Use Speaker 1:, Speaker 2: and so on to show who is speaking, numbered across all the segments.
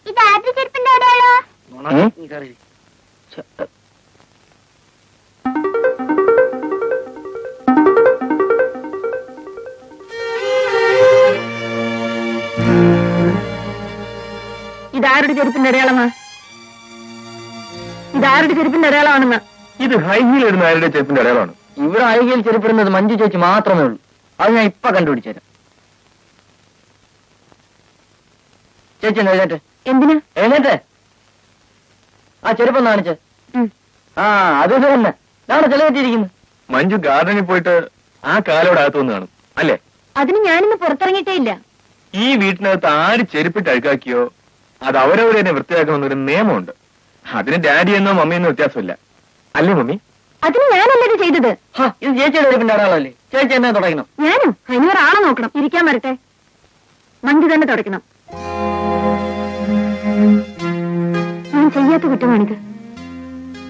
Speaker 1: ഇത് ആദ്യ ചെരുപ്പിന്റെ അടയാളോ?
Speaker 2: ഇതാരുടെ ചെരുപ്പിന്റെ അടയാളമാ? ഇതാരുടെ ചെരുപ്പിന്റെ അടയാളമാണെന്ന്?
Speaker 3: ഇത് ഹൈ ഹീൽ ഇടുന്ന ആരുടെ ചെരുപ്പിന്റെ അടയാളമാണ്?
Speaker 4: ഇവിടെ ഹൈ ഹീൽ ചെരുപ്പിടുന്നത് മഞ്ജു ചേച്ചി മാത്രമേ ഉള്ളൂ. അത് ഞാൻ ഇപ്പൊ കണ്ടുപിടിച്ചുതരാം. ചേച്ചി എഴുന്നേറ്റ്.
Speaker 2: എന്തിനാ
Speaker 4: എഴുന്നേറ്റ്. ആ ചെരുപ്പൊന്ന് കാണിച്ച്. ആ അത് തന്നെ നാളെ ചെലവെത്തിയിരിക്കുന്നു.
Speaker 3: മഞ്ജു ഗാർഡനിൽ പോയിട്ട് ആ കാലോട് അകത്ത് വന്ന് കാണും അല്ലേ?
Speaker 2: അതിന് ഞാനിന്ന് പുറത്തിറങ്ങിയിട്ടേ ഇല്ല.
Speaker 3: ഈ വീട്ടിനകത്ത് ആര് ചെരുപ്പിട്ട് അഴുക്കാക്കിയോ അത് അവരവർ തന്നെ വൃത്തിയാക്കണമെന്നൊരു നിയമമുണ്ട്. അതിന് ഡാഡി എന്നോ മമ്മിയെന്നോ വ്യത്യാസമില്ല അല്ലേ മമ്മി?
Speaker 2: അതിന് ഞാനല്ലത് ചെയ്തത്.
Speaker 4: ഇത് ചേച്ചിയുടെ ചെരുപ്പിന്റെ അടയാളമല്ലേ? ചേച്ചി എന്നെ തുടങ്ങണം.
Speaker 2: ഞാനും അതിനൊരാളെ നോക്കണം. ഇരിക്കാൻ വരട്ടെ. മഞ്ജു തന്നെ തുടയ്ക്കണം. ഞാൻ ചെയ്യാത്ത കുറ്റമാണിത്.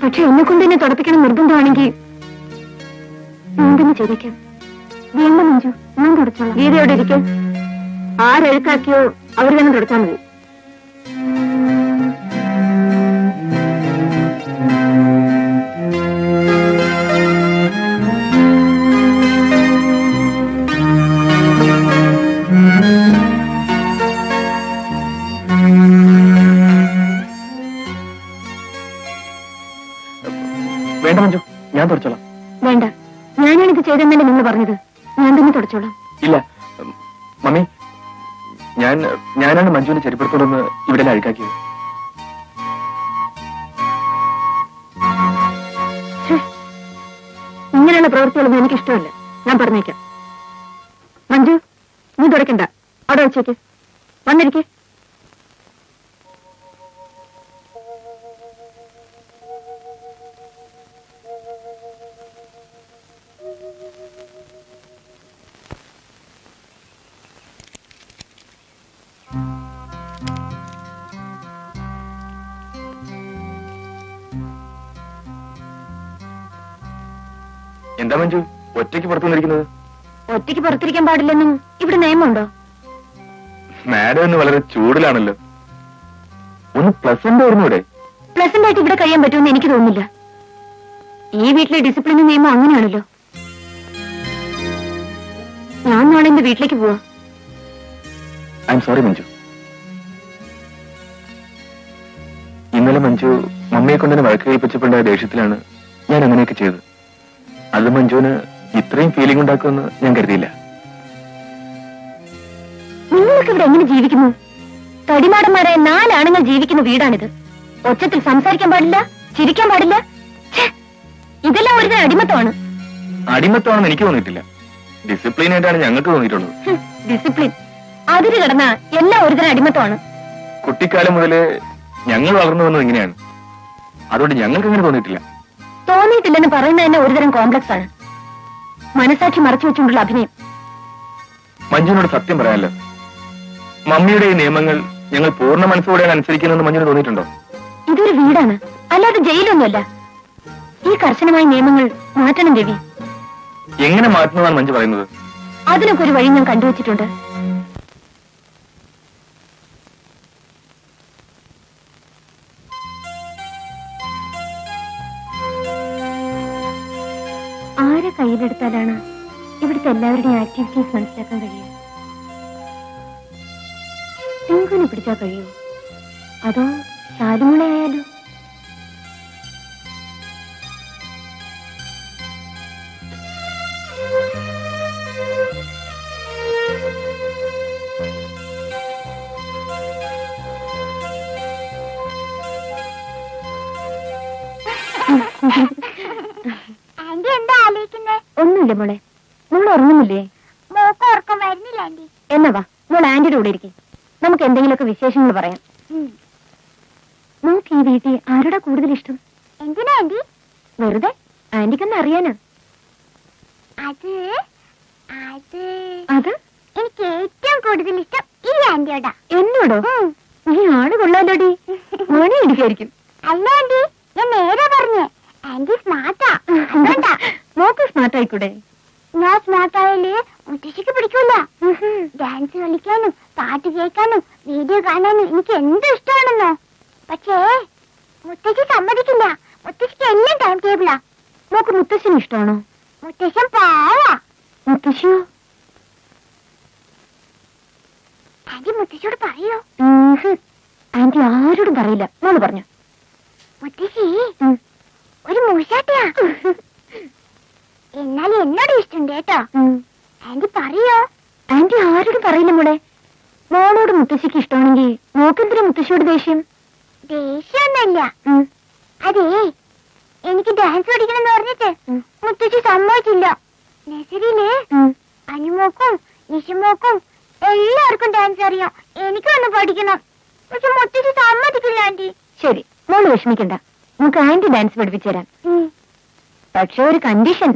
Speaker 2: പക്ഷെ എന്നെ കൊണ്ട് തന്നെ തുടപ്പിക്കണം നിർബന്ധമാണെങ്കിൽ ഞാൻ തന്നെ ചെയ്തേക്കാം. വേണ്ട മഞ്ജു, ഞാൻ തുടച്ചോളാം. ഗീതയോടെ ഇരിക്കും. ആരെഴുക്കാക്കിയോ അവർ തന്നെ തുടച്ചാൽ മതി.
Speaker 3: വേണ്ട മഞ്ജു, ഞാൻ തുടച്ചോളാം.
Speaker 2: വേണ്ട, ഞാനാണിത് ചെയ്തെന്നല്ലേ നിങ്ങൾ പറഞ്ഞത്. ഞാൻ തന്നെ തുടച്ചോളാം.
Speaker 3: ഇല്ല മമ്മി, ഞാനാണ് മഞ്ജുവിനെ ചെരുപ്പെടുത്തോടൊന്ന് ഇവിടെ അഴുക്കാക്കിയത്.
Speaker 2: ഇങ്ങനെയുള്ള പ്രവൃത്തികളൊന്നും എനിക്കിഷ്ടമല്ല. ഞാൻ പറഞ്ഞേക്കാം. മഞ്ജു, നീ തുടക്കണ്ട. അവിടെ വെച്ചേക്ക്. വന്നിരിക്കേ.
Speaker 3: എന്താ മഞ്ജു ഒറ്റയ്ക്ക് പുറത്തു വന്നിരിക്കുന്നത്?
Speaker 2: ഒറ്റയ്ക്ക് പുറത്തിരിക്കാൻ പാടില്ലെന്നും ഇവിടെ നിയമമുണ്ടോ?
Speaker 3: മാഡം ഒന്ന് വളരെ ചൂടിലാണല്ലോ. ഒന്ന് പ്ലസന്റ് ആയിരുന്നു ഇവിടെ.
Speaker 2: പ്ലസന്റ് ആയിട്ട് ഇവിടെ കഴിയാൻ പറ്റുമെന്ന് എനിക്ക് തോന്നുന്നില്ല. ഈ വീട്ടിലെ ഡിസിപ്ലിനും നിയമം അങ്ങനെയാണല്ലോ. ഞാൻ നാളെ എന്റെ വീട്ടിലേക്ക് പോവാ.
Speaker 3: I am sorry Manju. ഇന്നലെ മഞ്ജു മമ്മിയെ കൊണ്ടുതന്നെ വഴക്ക് കേൾപ്പിച്ചപ്പോഴുള്ള ദേഷ്യത്തിലാണ് ഞാൻ അങ്ങനെയൊക്കെ ചെയ്തത്. അത് മഞ്ജുവിന് ഇത്രയും ഫീലിംഗ് ഉണ്ടാക്കുമെന്ന് ഞാൻ കരുതിയില്ല.
Speaker 2: നിങ്ങൾക്ക് ഇവിടെ എങ്ങനെ ജീവിക്കുന്നു? തടിമാടന്മാരായ 4 ആണുങ്ങൾ ജീവിക്കുന്ന വീടാണിത്. ഒച്ചത്തിൽ സംസാരിക്കാൻ പാടില്ല, ചിരിക്കാൻ പാടില്ല. ഇതെല്ലാം ഒരു അടിമത്തമാണ്.
Speaker 3: അടിമത്തമാണെന്ന് എനിക്ക് തോന്നിയിട്ടില്ല. ഡിസിപ്ലിൻ ആയിട്ടാണ് ഞങ്ങൾക്ക് തോന്നിയിട്ടുള്ളത്.
Speaker 2: ഡിസിപ്ലിൻ അതിര് കിടന്ന എല്ലാം ഒരു അടിമത്തമാണ്.
Speaker 3: കുട്ടിക്കാലം മുതലേ ഞങ്ങൾ വളർന്നു വന്നത് ഇങ്ങനെയാണ്. അതുകൊണ്ട് ഞങ്ങൾക്ക് അങ്ങനെ തോന്നിയിട്ടില്ല.
Speaker 2: തോന്നിയിട്ടില്ലെന്ന് പറയുന്നത് തന്നെ ഒരുതരം കോംപ്ലക്സ് ആണ്. മനസാക്ഷി മറച്ചു വെച്ചുകൊണ്ടുള്ള അഭിനയം.
Speaker 3: മഞ്ജുവിനോട് സത്യം പറയാമല്ലോ, മമ്മിയുടെ ഈ നിയമങ്ങൾ ഞങ്ങൾ പൂർണ്ണ മനസ്സോടെയാണ് അനുസരിക്കുന്നതെന്ന് മഞ്ജുവിന് തോന്നിയിട്ടുണ്ടോ?
Speaker 2: ഇതൊരു വീടാണ്, അല്ലാതെ ജയിലൊന്നുമല്ല. ഈ കർശനമായ നിയമങ്ങൾ മാറ്റണം ദേവി.
Speaker 3: എങ്ങനെ മാറ്റുന്നതാണ് മഞ്ജു പറയുന്നത്?
Speaker 2: അതിനൊക്കെ ഒരു വഴി ഞാൻ കണ്ടുവച്ചിട്ടുണ്ട്. ആരെ കയ്യിലെടുത്താലാണ് ഇവിടുത്തെ എല്ലാവരുടെയും ആക്ടിവിറ്റീസ് മനസ്സിലാക്കാൻ കഴിയുക? ടിങ്കുവിനെ പിടിച്ചാൽ കഴിയോ? അതോ ശാലുമുളയായാലോ?
Speaker 1: ആന്റി എന്താ ആലോചിക്കുന്നേ?
Speaker 2: ഒന്നുമില്ല മോളെ. മോൾ ഉറങ്ങുന്നില്ലേ?
Speaker 1: മോക്ക് ഉറക്കം വരുന്നില്ല ആന്റി.
Speaker 2: എന്നാ വാ, മോൾ ആന്റിയുടെ കൂടെ ഇരിക്കും. നമുക്ക് എന്തെങ്കിലുമൊക്കെ വിശേഷങ്ങൾ പറയാം. മോക്ക് ഈ വീട്ടിൽ ആരോടാ കൂടുതൽ ഇഷ്ടം?
Speaker 1: എന്തിനാ ആന്റി?
Speaker 2: വെറുതെ ആന്റിക്കൊന്ന് അറിയാനാ.
Speaker 1: അത് അത്
Speaker 2: അത്
Speaker 1: എനിക്ക് ഏറ്റവും കൂടുതൽ ഇഷ്ടം ഈ ആന്റിയോടാ.
Speaker 2: എന്നോടോ? നീ ആള് കൊള്ളാലോടി. മോനെ ഇരിക്കായിരിക്കും.
Speaker 1: അല്ല ആന്റി, ഞാൻ നേരെ പറഞ്ഞേ. ആന്റി സ്മാർട്ടാ. അതുകൊണ്ടാ.
Speaker 2: മോക്ക് സ്മാർട്ട് ആയിക്കൂടെ?
Speaker 1: ഞാൻ സ്മാർട്ടായാല് മുത്തശ്ശിക്ക് പിടിക്കൂല. ഡാൻസ് കളിക്കാനും പാട്ട് കേൾക്കാനും വീഡിയോ കാണാനും എനിക്ക് എന്ത് ഇഷ്ടമാണെന്നോ. പക്ഷേ മുത്തശ്ശി സമ്മതിക്കില്ല. മുത്തശ്ശിക്ക് എല്ലാം ടൈം ടേബിളാ.
Speaker 2: നോക്ക്, മുത്തശ്ശന് ഇഷ്ടമാണോ?
Speaker 1: മുത്തശ്ശൻ പാവാ.
Speaker 2: മുത്തശ്ശിയോ?
Speaker 1: ആന്റി മുത്തശ്ശിയോട് പറയോ?
Speaker 2: ആന്റി ആരോടും പറയില്ല. മോള് പറഞ്ഞു.
Speaker 1: മുത്തശ്ശി ഒരു മൂശാട്ടിയാ. എന്നാൽ എന്നോട് ഇഷ്ടമുണ്ട് കേട്ടോ. ആന്റി പറയോ?
Speaker 2: ആന്റി ആരോടും പറയില്ല മോളെ. മോളോട് മുത്തശ്ശിക്ക് ഇഷ്ടമാണെങ്കിൽ നോക്കെന്തിനാ മുത്തശ്ശിയോട് ദേഷ്യം?
Speaker 1: ദേഷ്യമൊന്നുമില്ല. അതേ, എനിക്ക് ഡാൻസ് പഠിക്കണം എന്ന് പറഞ്ഞിട്ട് മുത്തശ്ശി സമ്മതിച്ചില്ല. നഴ്സറിയില് അനുമോക്കും നിഷമോക്കും എല്ലാവർക്കും ഡാൻസ് അറിയാം. എനിക്ക് ഒന്ന് പഠിക്കണം. പക്ഷെ മുത്തശ്ശി സമ്മതിക്കില്ല ആന്റി.
Speaker 2: ശരി, മോള് വിഷമിക്കണ്ട. നമുക്ക് ആന്റി ഡാൻസ് പഠിപ്പിച്ചു തരാം. പക്ഷെ ഒരു കണ്ടീഷൻ,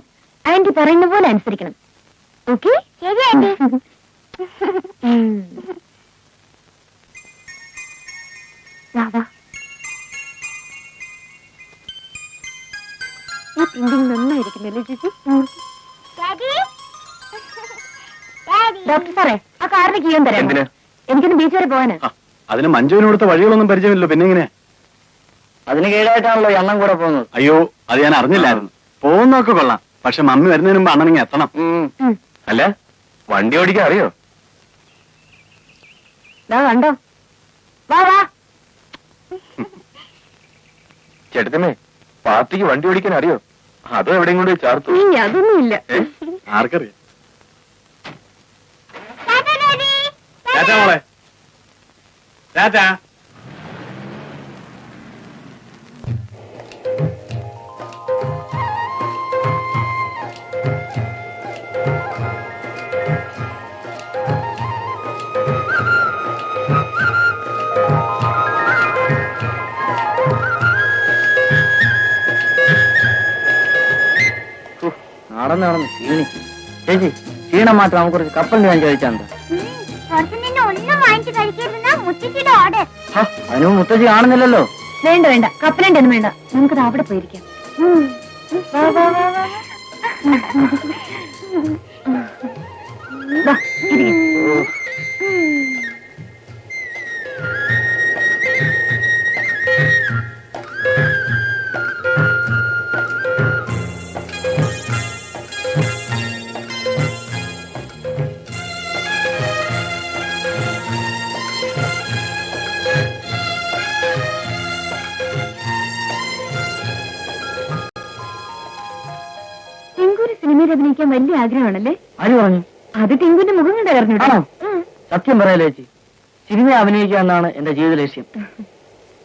Speaker 2: ആന്റി പറയുന്ന പോലെ അനുസരിക്കണം. ഓക്കെ?
Speaker 1: ശരി ആന്റി.
Speaker 2: ഈ പ്രിന്റിംഗ് നന്നായിരിക്കുന്നല്ലേ ചേച്ചി?
Speaker 1: Daddy, daddy.
Speaker 2: ഡോക്ടർ സാറേ, ആ കാറിന് കീയം തരാം.
Speaker 3: എന്തിനാ?
Speaker 2: എനിക്കൊന്ന് ബീച്ച് വരെ പോവാന്.
Speaker 3: അതിന് മഞ്ജുവിന് കൊടുത്ത വഴികളൊന്നും പരിചയമില്ലല്ലോ, പിന്നെ എങ്ങനെ?
Speaker 4: അതിന് കീഴായിട്ടാണല്ലോ ഈ അണ്ണൻ കൂടെ പോകുന്നത്.
Speaker 3: അയ്യോ, അത് ഞാൻ അറിഞ്ഞില്ലായിരുന്നു. പോകുന്നൊക്കെ കൊള്ളാം, പക്ഷെ മമ്മി വരുന്നതിന് മുമ്പ് അണ്ണനിങ്ങി എത്തണം. അല്ല, വണ്ടി ഓടിക്കാൻ അറിയോ?
Speaker 2: കണ്ടോ? വാ വാ.
Speaker 3: ചേട്ടത്തിനെ, പാർട്ടിക്ക് വണ്ടി ഓടിക്കാൻ അറിയോ? അതോ എവിടെയും കൊണ്ട് ചേർത്തു?
Speaker 2: അതൊന്നുമില്ല.
Speaker 3: ആർക്കറിയാം?
Speaker 1: ടാറ്റാ ഡാഡി.
Speaker 3: ടാറ്റാ മോളെ. ടാറ്റാ.
Speaker 4: നടന്ന് ക്ഷീണിച്ചു. ചേച്ചി, ക്ഷീണം മാത്രം നമുക്ക് കുറച്ച് കപ്പലിന് ഞാൻ ചോദിച്ചാണ്ട്.
Speaker 1: പുറത്തു നിന്ന് ഒന്നും വാങ്ങിച്ച് കഴിക്കരുതെന്നാ മുത്തശ്ശിയുടെ ഓർഡർ.
Speaker 4: അതിനും മുത്തശ്ശി കാണുന്നില്ലല്ലോ.
Speaker 2: വേണ്ട വേണ്ട, കപ്പലൻ്റെ ഒന്നും വേണ്ട. നമുക്കത് അവിടെ പോയിരിക്കാം. വാ, വാ, വാ, വാ. വാ, ഇരിക്ക്. സിനിമയിൽ അഭിനയിക്കാൻ വലിയ ആഗ്രഹമാണല്ലേ?
Speaker 4: ആര് പറഞ്ഞു?
Speaker 2: അത് ടിങ്കുവിന്റെ മുഖം കണ്ടായിരുന്നു.
Speaker 4: സത്യം പറയല്ലേ ചേച്ചി, സിനിമ അഭിനയിക്കുക എന്നാണ് എന്റെ ജീവിത ലക്ഷ്യം.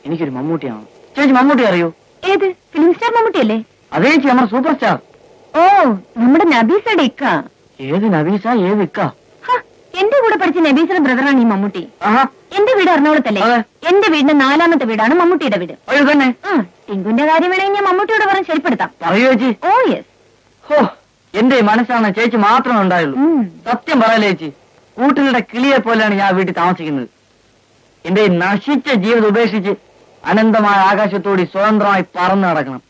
Speaker 4: എനിക്കൊരു മമ്മൂട്ടിയാണ്. ചേച്ചി മമ്മൂട്ടി അറിയോ?
Speaker 2: ഏത്? ഫിലിം സ്റ്റാർ മമ്മൂട്ടിയല്ലേ?
Speaker 4: അതേ ചേച്ചി, നമ്മുടെ സൂപ്പർ സ്റ്റാർ.
Speaker 2: ഓ, നമ്മുടെ നബീസയുടെ ഇക്ക.
Speaker 4: ഏത് നബീസ, ഏത് ഇക്ക?
Speaker 2: എന്റെ കൂടെ പഠിച്ച നബീസയുടെ ബ്രദറാണ് ഈ മമ്മൂട്ടി. എന്റെ വീട് എറണാകുളത്തല്ലേ? എന്റെ വീടിന്റെ 4ാമത്തെ വീടാണ് മമ്മൂട്ടിയുടെ വീട്.
Speaker 4: അയ്യോ തന്നെ.
Speaker 2: ടിങ്കുവിന്റെ കാര്യം വേണമെങ്കിൽ ഞാൻ മമ്മൂട്ടിയോട് പറഞ്ഞ് ശരിപ്പെടുത്താം.
Speaker 4: പറയൂ ചേച്ചി.
Speaker 2: Oh yes.
Speaker 4: ഹോ, എന്റെ മനസ്സാണ് ചേച്ചി മാത്രമേ ഉണ്ടായുള്ളൂ. സത്യം പറയല്ലേ ചേച്ചി, കൂട്ടിലുടെ കിളിയെ പോലെയാണ് ഞാൻ വീട്ടിൽ താമസിക്കുന്നത്. എന്റെ നശിച്ച ജീവിതം ഉപേക്ഷിച്ച് അനന്തമായ ആകാശത്തോടി സ്വതന്ത്രമായി പറന്നു നടക്കണം.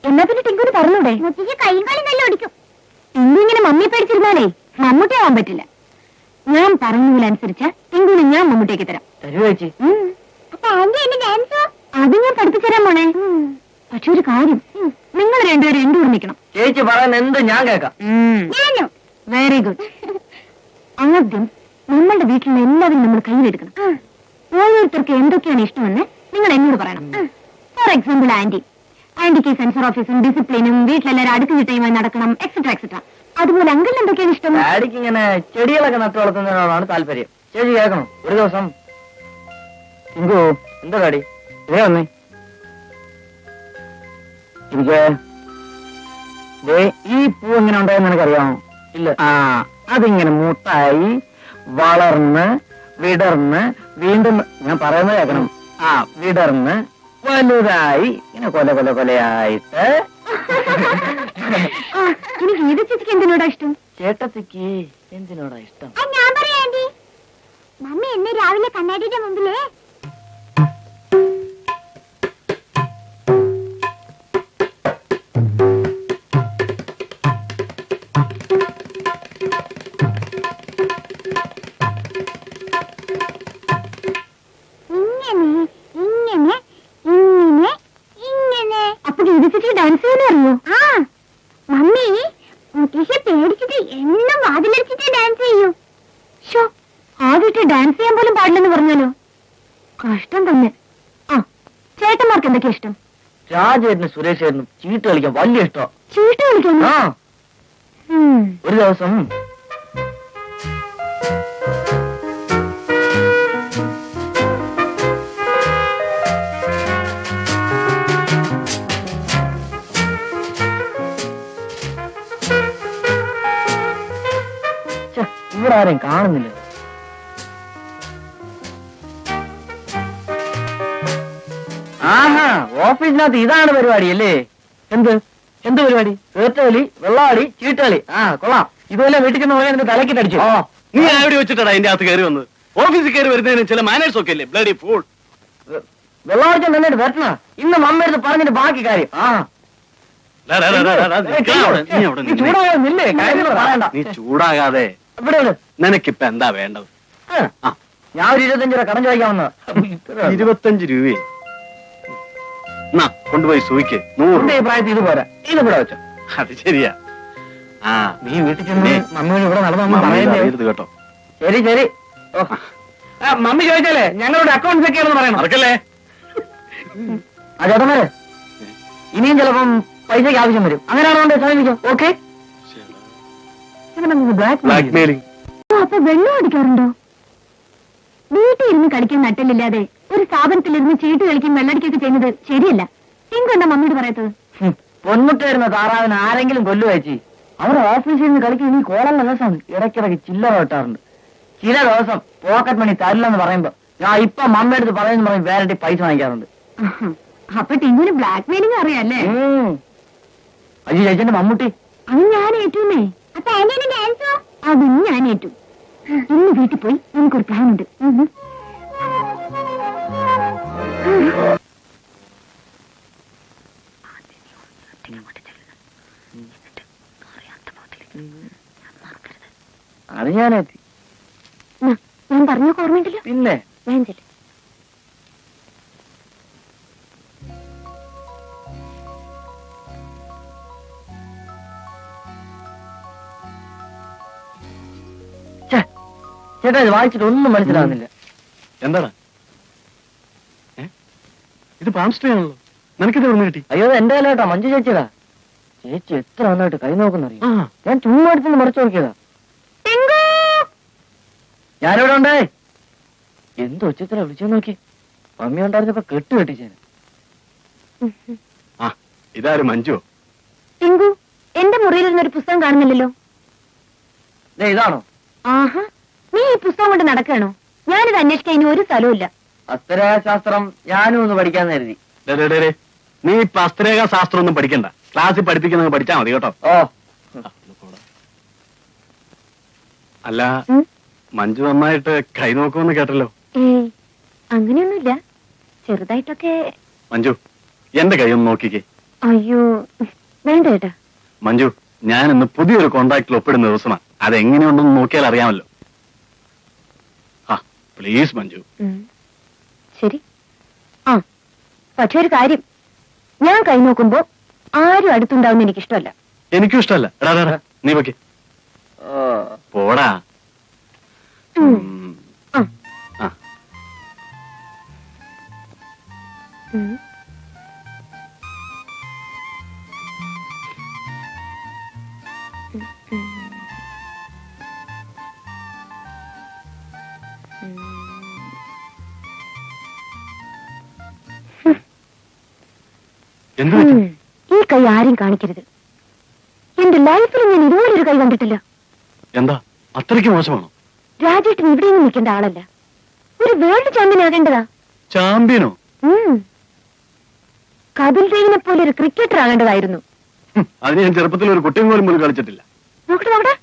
Speaker 2: എന്നാ പിന്നെ ടിങ്കുവിന് പറഞ്ഞൂടെ?
Speaker 1: മുത്തശ്ശി കൈയും കളി നല്ല ഓടിക്കും.
Speaker 2: ടിങ്കു ഇങ്ങനെ മമ്മി പേടിച്ചിരുന്നാലേ മമ്മൂട്ടി ആവാൻ പറ്റില്ല. ഞാൻ പറഞ്ഞതിനനുസരിച്ച് ടിങ്കുവിന് ഞാൻ മമ്മൂട്ടിയേക്ക് തരാം.
Speaker 4: തരൂ ചേച്ചി.
Speaker 1: അപ്പൊ ആന്റി എന്നെ ഡാൻസോ?
Speaker 2: അത് ഞാൻ പഠിപ്പിച്ചു തരാൻ പോണേ. പക്ഷെ ഒരു കാര്യം, നിങ്ങൾ രണ്ടുപേരും എന്റെ കൂടെ നിൽക്കണം.
Speaker 4: ചേച്ചി പറയുന്ന എന്ത് ഞാൻ കേൾക്കാം.
Speaker 1: ഞാനോ?
Speaker 2: Very good. ആദ്യം നമ്മളുടെ വീട്ടിലുള്ള എല്ലാവരും നമ്മൾ കയ്യിലെടുക്കണം. ഓരോരുത്തർക്ക് എന്തൊക്കെയാണ് ഇഷ്ടമെന്ന് നിങ്ങൾ എന്നോട് പറയണം. ഫോർ എക്സാമ്പിൾ, ആന്റിക്ക് സെൻസർ ഓഫീസും ഡിസിപ്ലിനും വീട്ടിലെല്ലാവരും അടുക്ക് ചിട്ടയുമായി നടക്കണം, എക്സെട്ര എക്സെട്ര. അതുപോലെ അങ്കിളിന് എന്തൊക്കെയാണ് ഇഷ്ടം?
Speaker 4: ഡാഡിക്ക് ഇങ്ങനെ ചെടികളൊക്കെ നട്ടു വളർത്തുന്നതിനോടാണ് താല്പര്യം. ചേച്ചി കേൾക്കണം. ഒരു ദിവസം ഇങ്കു, എന്താ ഡാഡി ഇതേ വന്നേ. എനിക്ക് ഈ പൂ എങ്ങനെ ഉണ്ടായെന്ന് എനിക്കറിയാമോ? ഇല്ല. അതിങ്ങനെ മുട്ടായി വളർന്ന് വിടർന്ന് വീണ്ടും, ഞാൻ പറയുന്നത് കേൾക്കണം, വിടർന്ന് വലുതായി ഇങ്ങനെ കൊലയായിട്ട്.
Speaker 2: എനിക്ക് ഏത് ചേച്ചിക്ക് എന്തിനോടാ ഇഷ്ടം?
Speaker 4: ചേട്ടത്തിക്ക് എന്തിനോടാ ഇഷ്ടം?
Speaker 1: ഞാൻ പറയാം ആന്റി. മമ്മി എന്നെ രാവിലെ കണ്ണാടിയുടെ മുമ്പില്
Speaker 2: വീട്ടിൽ ഡാൻസ് ചെയ്യാൻ പോലും പാടില്ലെന്ന് പറഞ്ഞാലോ? കഷ്ടം തന്നെ. ആ, ചേട്ടന്മാർക്ക് എന്തൊക്കെയാ ഇഷ്ടം?
Speaker 4: രാജേട്ടനും സുരേഷേട്ടനും ചീട്ട് കളിക്കാൻ വലിയ ഇഷ്ടം.
Speaker 2: ചീട്ട് കളിക്കാൻ?
Speaker 4: ആ, ഒരു ദിവസം ഇവിടെ ആരെയും കാണുന്നില്ല. ആഹാ, ഓഫീസിനകത്ത് ഇതാണ് പരിപാടി അല്ലേ? എന്ത് എന്ത് പരിപാടി? തേറ്റകളി, വെള്ളാടി, ചീട്ടുകളി. ആ, കൊള്ളാം. ഇതുപോലെ വീട്ടിൽ ചെന്ന് പോലെ നിന്റെ തലക്കിട്ട് അടിച്ചു.
Speaker 3: നീ എവിടെ വെച്ചിട്ടാ അതിന്റെ അകത്ത് കയറി വന്നത്? ഓഫീസിൽ കയറി വരുന്നതിന് ചില മാനേഴ്സ് ഒക്കെ അല്ലേ? Bloody fool.
Speaker 4: വെള്ളാടിച്ചാൽ നന്നായിട്ട് വരണ. ഇന്ന് മമ്മ എടുത്ത് പറഞ്ഞിട്ട് ബാക്കി കാര്യം. ആ, ചൂടാകാതെ കാര്യങ്ങൾ പറയണ്ട.
Speaker 3: നീ ചൂടാകാതെ.
Speaker 4: ഇവിടെ
Speaker 3: നിനക്കിപ്പ എന്താ വേണ്ടത്?
Speaker 4: ഞാൻ ഒരു 25 രൂപ കടം ചോദിക്കാമെന്ന്.
Speaker 3: 25 രൂപയെ എന്നാ കൊണ്ടുപോയി സൂയിക്ക്. 100
Speaker 4: പ്രായത്തിൽ ഇത് പോരാ. ഇത് ഇവിടെ വെച്ചോ.
Speaker 3: അത് ശരിയാ. ആ,
Speaker 4: നീ വീട്ടിൽ ചെന്ന് മമ്മിയോട് ഇവിടെ നടന്നു പറയുന്നത്
Speaker 3: കേട്ടോ.
Speaker 4: ശരി ശരി. മമ്മി ചോദിച്ചാലേ ഞങ്ങളുടെ അക്കൗണ്ട്സ് ഒക്കെയാണെന്ന് പറയണം.
Speaker 3: മറക്കല്ലേ?
Speaker 4: ആ ചേട്ടന്മാരെ, ഇനിയും ചിലപ്പം പൈസക്ക് ആവശ്യം വരും. അങ്ങനെയാണോ സമീപിക്കാം. ഓക്കെ.
Speaker 3: ബ്ലാക്ക്മെയിലിംഗ്.
Speaker 2: അപ്പൊ വെള്ളം അടിക്കാറുണ്ടോ? വീട്ടിൽ ഇരുന്ന് കളിക്കാൻ നട്ടലില്ലാതെ ഒരു സ്ഥാപനത്തിലിരുന്ന് ചീട്ട് കളിക്കും വെള്ളടിക്കൊക്കെ ചെയ്യുന്നത് ശരിയല്ല. എങ്കൊണ്ടാ മമ്മിയോട് പറയത്തത്?
Speaker 4: പൊന്മുട്ടായിരുന്ന താറാവിന് ആരെങ്കിലും കൊല്ലു വെച്ചി. അവർ ഓഫീസിൽ നിന്ന് കളിക്കും. ഇനി കോളല്ല ദിവസം ഇടയ്ക്കിടയ്ക്ക് ചില്ലറ വെട്ടാറുണ്ട്. ചില ദിവസം പോക്കറ്റ് മണി തരില്ലെന്ന് പറയുമ്പോ ഞാൻ ഇപ്പൊ മമ്മ എടുത്ത് പറയുന്ന പറയും വേറെ പൈസ വാങ്ങിക്കാറുണ്ട്.
Speaker 2: അപ്പൊ ടിങ്ങിന് ബ്ലാക്ക് മെയിലിംഗ് അറിയാല്ലേ?
Speaker 4: അയ്യോ ചേച്ചന്റെ മമ്മൂട്ടി
Speaker 2: അത് ഞാൻ ഏറ്റുന്നേ. അപ്പൊ ആന്റിയുടെ ഡാൻസോ? അതും ഞാൻ ഏറ്റു. ഇന്ന് വീട്ടിൽ പോയി നമുക്കൊരു പ്ലാൻ ഉണ്ട്.
Speaker 4: അത് ഞാനെത്തി.
Speaker 2: ഞാൻ പറഞ്ഞൊക്കെ ഓർമ്മയുണ്ടല്ലോ.
Speaker 4: പിന്നെ
Speaker 2: ഞാൻ ചെല്ലും.
Speaker 4: ചേട്ടാ ഇത് വായിച്ചിട്ട് ഒന്നും മനസ്സിലാവുന്നില്ല.
Speaker 3: എന്താണ് ഇത്? പാംസ്ട്രീ ആണല്ലോ. നിനക്കിത് ഓർമ്മ കിട്ടി?
Speaker 4: അയ്യോ എന്റെ കല കേട്ടാ, മഞ്ജു ചേച്ചിടാ. ചേച്ചി എത്ര നന്നായിട്ട് കൈ നോക്കുന്നറിയോ? ഞാൻ ചുമ്മാ എടുത്തുനിന്ന് മറിച്ചു നോക്കിയതാ. ഞാനിവിടെ ഉണ്ടേ. എന്തോ ഉച്ചത്തില വിളിച്ചു നോക്കി. മമ്മി ഉണ്ടായിരുന്നപ്പോ കെട്ട് കെട്ടിച്ചേനെ.
Speaker 3: ആ, ഇതാരും മഞ്ജു?
Speaker 2: ടിങ്കു, എന്റെ മുറിയിലിരുന്നൊരു പുസ്തകം കാണുന്നില്ലല്ലോ.
Speaker 4: ഇതാണോ?
Speaker 2: ആഹാ, നീ ഈ പുസ്തകം കൊണ്ട് നടക്കണോ? ഞാനിത് അന്വേഷിക്കാൻ ഇനി ഒരു സ്ഥലവും.
Speaker 4: അസ്ത്രശാസ്ത്രം ഞാനും ഒന്ന് പഠിക്കാൻ കരുതി.
Speaker 3: നീ ഇപ്പൊ അസ്ത്രേഖ ശാസ്ത്രം ഒന്നും പഠിക്കണ്ട. ക്ലാസ്സിൽ പഠിപ്പിക്കുന്നത് പഠിച്ചാ മതി കേട്ടോ.
Speaker 4: ഓ,
Speaker 3: അല്ല, മഞ്ജു നന്നായിട്ട് കൈ നോക്കുമെന്ന് കേട്ടല്ലോ.
Speaker 2: അങ്ങനെയൊന്നുമില്ല, ചെറുതായിട്ടൊക്കെ.
Speaker 3: മഞ്ജു, എന്റെ കൈ ഒന്ന് നോക്കിക്കേ.
Speaker 2: അയ്യോ വേണ്ട ചേട്ടാ.
Speaker 3: മഞ്ജു, ഞാൻ ഇന്ന് പുതിയൊരു കോൺട്രാക്റ്റിൽ ഒപ്പിടുന്ന ദിവസമാണ്. അതെങ്ങനെയുണ്ടെന്ന് നോക്കിയാൽ അറിയാമല്ലോ. ആ പ്ലീസ് മഞ്ജു.
Speaker 2: ശരി. ആ പക്ഷെ ഒരു കാര്യം, ഞാൻ കൈ നോക്കുമ്പോ ആരും അടുത്തുണ്ടാവുന്ന എനിക്കിഷ്ടമല്ല.
Speaker 3: എനിക്കും ഇഷ്ടമല്ല. എടാ നീ വെക്കേ പോടാ.
Speaker 2: ഈ കൈ ആരും കാണിക്കരുത്. എന്റെ ലൈഫിൽ ഞാൻ ഇതുപോലൊരു കൈ കണ്ടിട്ടില്ല.
Speaker 3: എന്താ അത്രയ്ക്ക് മോശമാണോ?
Speaker 2: രാജേട്ടൻ ഇവിടെയൊന്നും നിൽക്കേണ്ട ആളല്ല. ഒരു വേൾഡ് ചാമ്പ്യൻ ആകേണ്ടതാ.
Speaker 3: ചാമ്പ്യനോ?
Speaker 2: കപിൽ ദേവിനെ പോലെ ഒരു ക്രിക്കറ്റർ ആകേണ്ടതായിരുന്നു.
Speaker 3: അതിന് ഞാൻ ചെറുപ്പത്തിൽ ഒരു കുട്ടിയും പോലും കളിച്ചിട്ടില്ല.
Speaker 2: നോക്കട്ടെ നോക്കട്ടെ.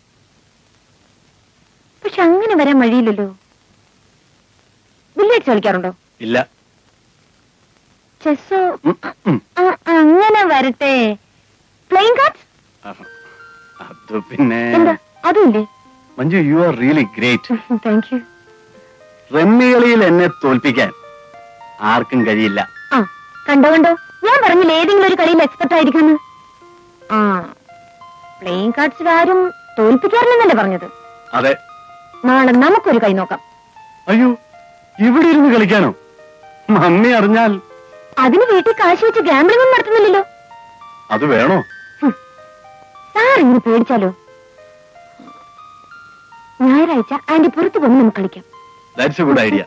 Speaker 2: പക്ഷെ അങ്ങനെ വരാൻ വഴിയില്ലല്ലോ. ബില്ലിയേഴ്സ് കളിക്കാറുണ്ടോ?
Speaker 3: ഇല്ല.
Speaker 2: ചെസ്സോ? അങ്ങനെ വരട്ടെ. Playing cards?
Speaker 3: അത് പിന്നെ
Speaker 2: എന്താ അതുമില്ലേ?
Speaker 3: Manju, you are really great.
Speaker 2: Thank you.
Speaker 3: Rummy കളിയിൽ എന്നെ തോൽപ്പിക്കാൻ ആർക്കും കഴിയില്ല.
Speaker 2: ആ കണ്ടോ കണ്ടോ, ഞാൻ പറഞ്ഞില്ല ഏതെങ്കിലും ഒരു കളിയിൽ എക്സ്പെർട്ട് ആയിരിക്കുമെന്ന്. ആ പ്ലേയിങ് കാർഡ്സിൽ ആരും തോൽപ്പിക്കാറില്ലെന്നല്ലേ പറഞ്ഞത്?
Speaker 3: അതെ.
Speaker 2: നാളെ നമുക്കൊരു കൈ നോക്കാം.
Speaker 5: അയ്യോ, ഇവിടെ ഇരുന്ന് കളിക്കാനോ? മമ്മി അറിഞ്ഞാൽ?
Speaker 2: അതിന് വീട്ടിൽ കാശ് വെച്ച് ഗാംബ്ലിംഗ് ഒന്നും നടത്തുന്നില്ലല്ലോ.
Speaker 5: അത് വേണോ?
Speaker 2: സാർ ഇങ്ങനെ പേടിച്ചാലോ? ഞായറാഴ്ച ആന്റി പുറത്തു പോകുമ്പോൾ നമുക്ക് കളിക്കാം.
Speaker 5: That's A good idea.